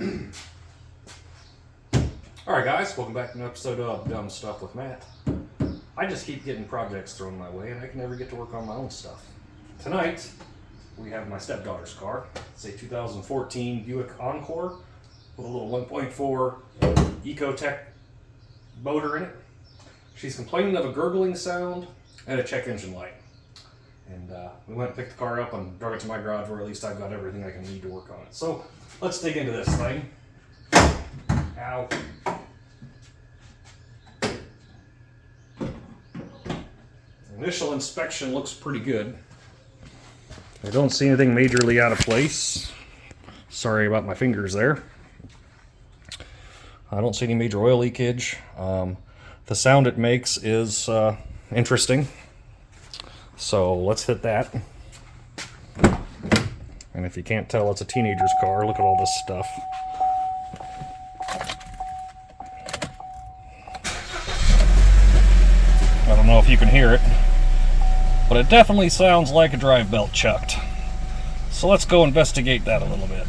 Alright guys, welcome back to an episode of Dumb Stuff with Matt. I just keep getting projects thrown my way and I can never get to work on my own stuff. Tonight, we have my stepdaughter's car. It's a 2014 Buick Encore with a little 1.4 Ecotec motor in it. She's complaining of a gurgling sound and a check engine light. And we went and picked the car up and drove it to my garage where at least I've got everything I can need to work on it. So, let's dig into this thing. Ow. Initial inspection looks pretty good. I don't see anything majorly out of place. Sorry about my fingers there. I don't see any major oil leakage. The sound it makes is interesting. So let's hit that. And if you can't tell, it's a teenager's car. Look at all this stuff. I don't know if you can hear it, but it definitely sounds like a drive belt chucked. So let's go investigate that a little bit.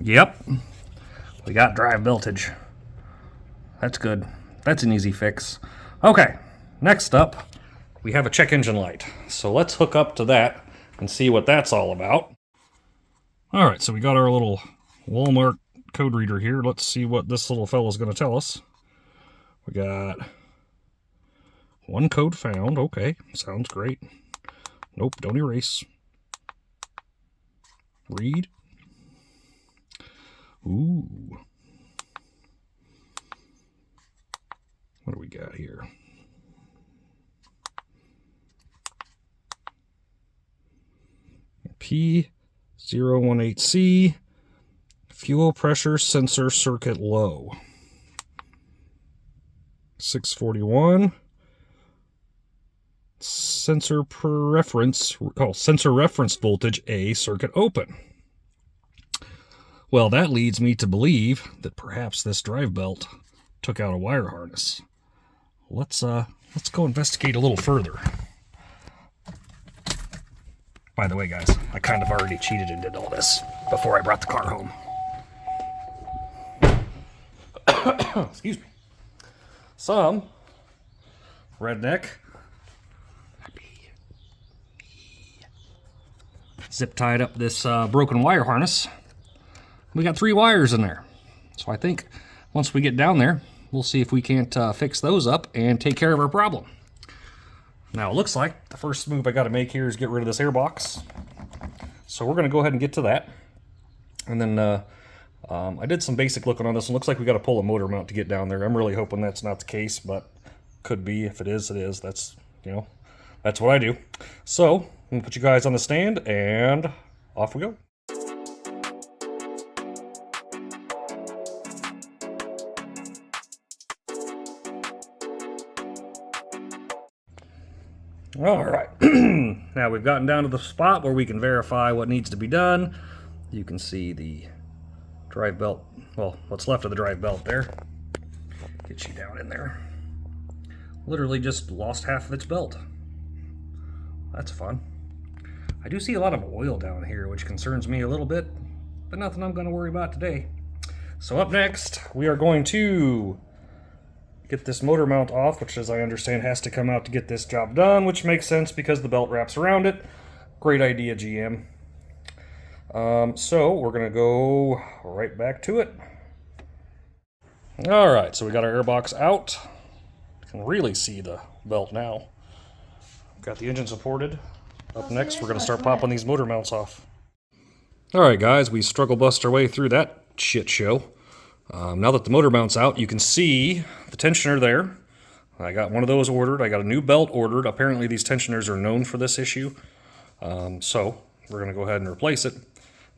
Yep, we got drive beltage. That's good. That's an easy fix. Okay, next up, we have a check engine light. So let's hook up to that and see what that's all about. All right, so we got our little Walmart code reader here. Let's see what this little fella's going to tell us. We got one code found. Okay, sounds great. Nope, don't erase. Read. Ooh. What do we got here? P018C, fuel pressure sensor circuit low. 641, sensor reference voltage A, circuit open. Well, that leads me to believe that perhaps this drive belt took out a wire harness. Let's go investigate a little further. By the way, guys, I kind of already cheated and did all this before I brought the car home. Excuse me. Some redneck zip tied up this broken wire harness. We got 3 wires in there. So I think once we get down there, we'll see if we can't fix those up and take care of our problem. Now it looks like the first move I got to make here is get rid of this airbox. So we're going to go ahead and get to that. And then I did some basic looking on this. It looks like we got to pull a motor mount to get down there. I'm really hoping that's not the case, but could be. If it is, it is. That's, that's what I do. So I'm going to put you guys on the stand and off we go. All right, now we've gotten down to the spot where we can verify what needs to be done. You can see the drive belt, well, what's left of the drive belt there. Get you down in there. Literally just lost half of its belt. That's fun. I do see a lot of oil down here, which concerns me a little bit, but nothing I'm going to worry about today. So up next, we are going to get this motor mount off, which as I understand has to come out to get this job done, which makes sense because the belt wraps around it. Great idea, GM. So we're going to go right back to it. Alright, so we got our airbox out. You can really see the belt now. Got the engine supported. Up next, we're going to start popping these motor mounts off. Alright guys, we struggle bust our way through that shit show. Now that the motor mount's out, you can see the tensioner there. I got one of those ordered. I got a new belt ordered. Apparently these tensioners are known for this issue. So we're going to go ahead and replace it.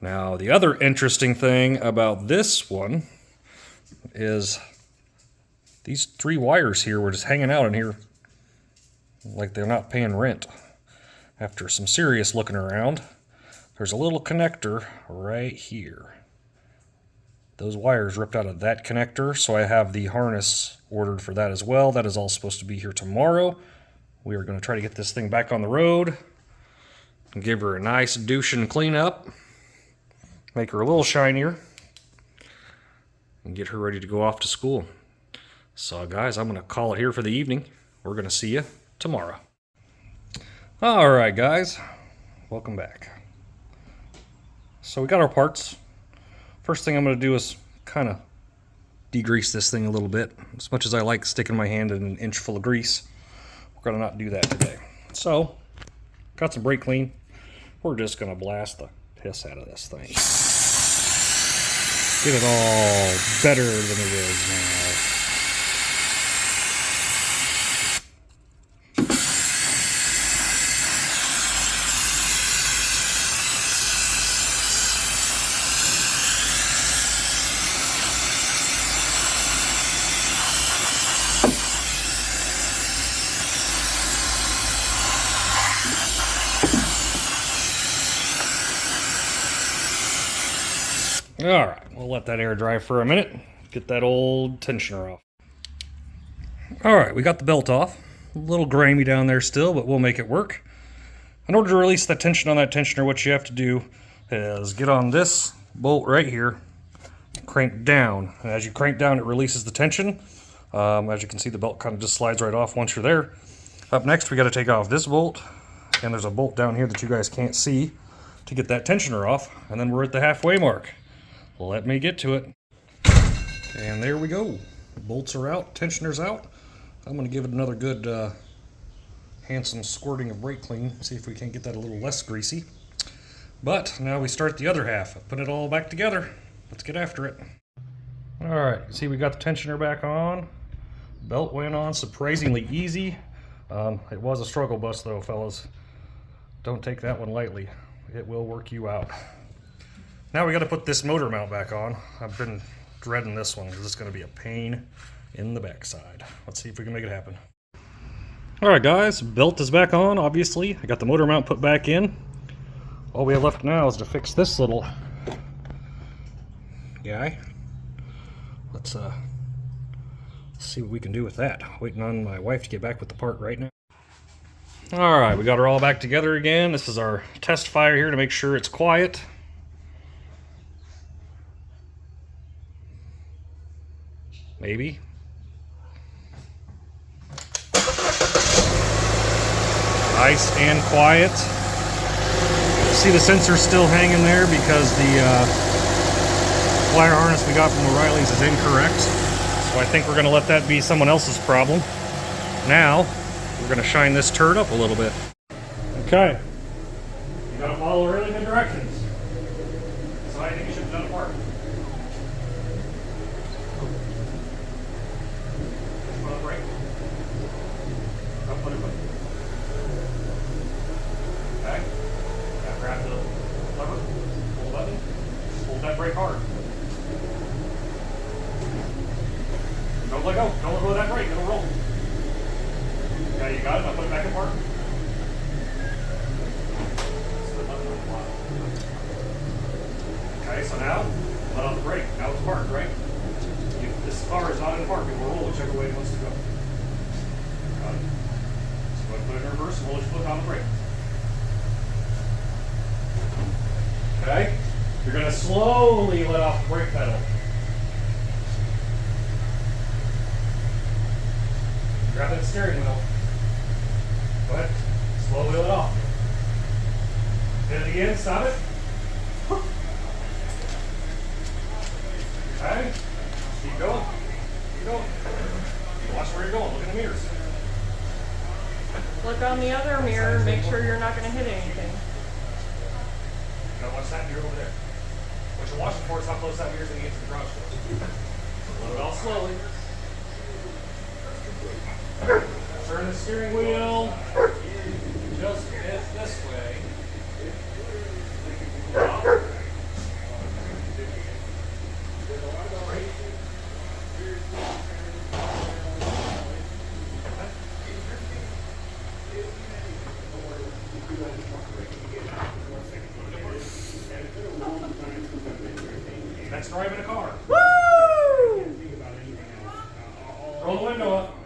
Now the other interesting thing about this one is these 3 wires here were just hanging out in here like they're not paying rent. After some serious looking around, there's a little connector right here. those wires ripped out of that connector, so I have the harness ordered for that as well. That is all supposed to be here tomorrow. We are going to try to get this thing back on the road and give her a nice douche and clean up, make her a little shinier, and get her ready to go off to school. So guys, I'm going to call it here for the evening. We're going to see you tomorrow. All right, guys, welcome back. So we got our parts. First thing I'm going to do is kind of degrease this thing a little bit. As much as I like sticking my hand in an inch full of grease, we're going to not do that today. So, got some brake clean. We're just going to blast the piss out of this thing. Get it all better than it is now. All right, we'll let that air dry for a minute. Get that old tensioner off. All right, we got the belt off. A little grimy down there still, but we'll make it work. In order to release that tension on that tensioner, what you have to do is get on this bolt right here, crank down. And as you crank down, it releases the tension. As you can see, the belt kind of just slides right off once you're there. Up next, we got to take off this bolt, and there's a bolt down here that you guys can't see to get that tensioner off, and then we're at the halfway mark. Let me get to it. And there we go. Bolts are out, tensioner's out. I'm going to give it another good handsome squirting of brake clean, see if we can't get that a little less greasy. But now we start the other half. Put it all back together. Let's get after it. Alright, see we got the tensioner back on. Belt went on surprisingly easy. It was a struggle bus though, fellas. Don't take that one lightly. It will work you out. Now we got to put this motor mount back on. I've been dreading this one because it's going to be a pain in the backside. Let's see if we can make it happen. Alright guys, belt is back on, obviously. I got the motor mount put back in. All we have left now is to fix this little guy. Let's see what we can do with that. Waiting on my wife to get back with the part right now. Alright, we got her all back together again. This is our test fire here to make sure it's quiet. Maybe. Nice and quiet. See the sensor still hanging there because the wire harness we got from O'Reilly's is incorrect. So I think we're going to let that be someone else's problem. Now, we're going to shine this turd up a little bit. Okay. You got to follow really good directions. So I think you should have done a part. Grab the lever, pull the button, hold that brake hard. Don't let go. Don't let go of that brake. It'll roll. Okay, you got it. Now put it back in park. Okay, so now let off the brake. Now it's parked, right? This car is not in park. It will roll whichever way it wants to go. Got it. So go ahead and put it in reverse and roll your foot on the brake. Okay, you're going to slowly let off the brake pedal. Grab that steering wheel. Go ahead, slowly let off. Hit it again, stop it. Okay, keep going. Keep going. Watch where you're going, look in the mirrors. Look on the other mirror, make sure you're not going to hit anything. Watch that mirror over there. What you're watching for is how close that mirror is going to get to the garage door. So let it all slowly. Turn the steering wheel just a bit this way. That's driving a car. Roll the window up.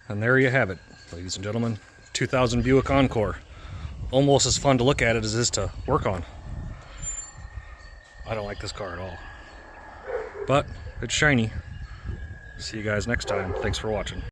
And there you have it, ladies and gentlemen. 2000 Buick Encore. Almost as fun to look at it as it is to work on. I don't like this car at all. But it's shiny. See you guys next time. Thanks for watching.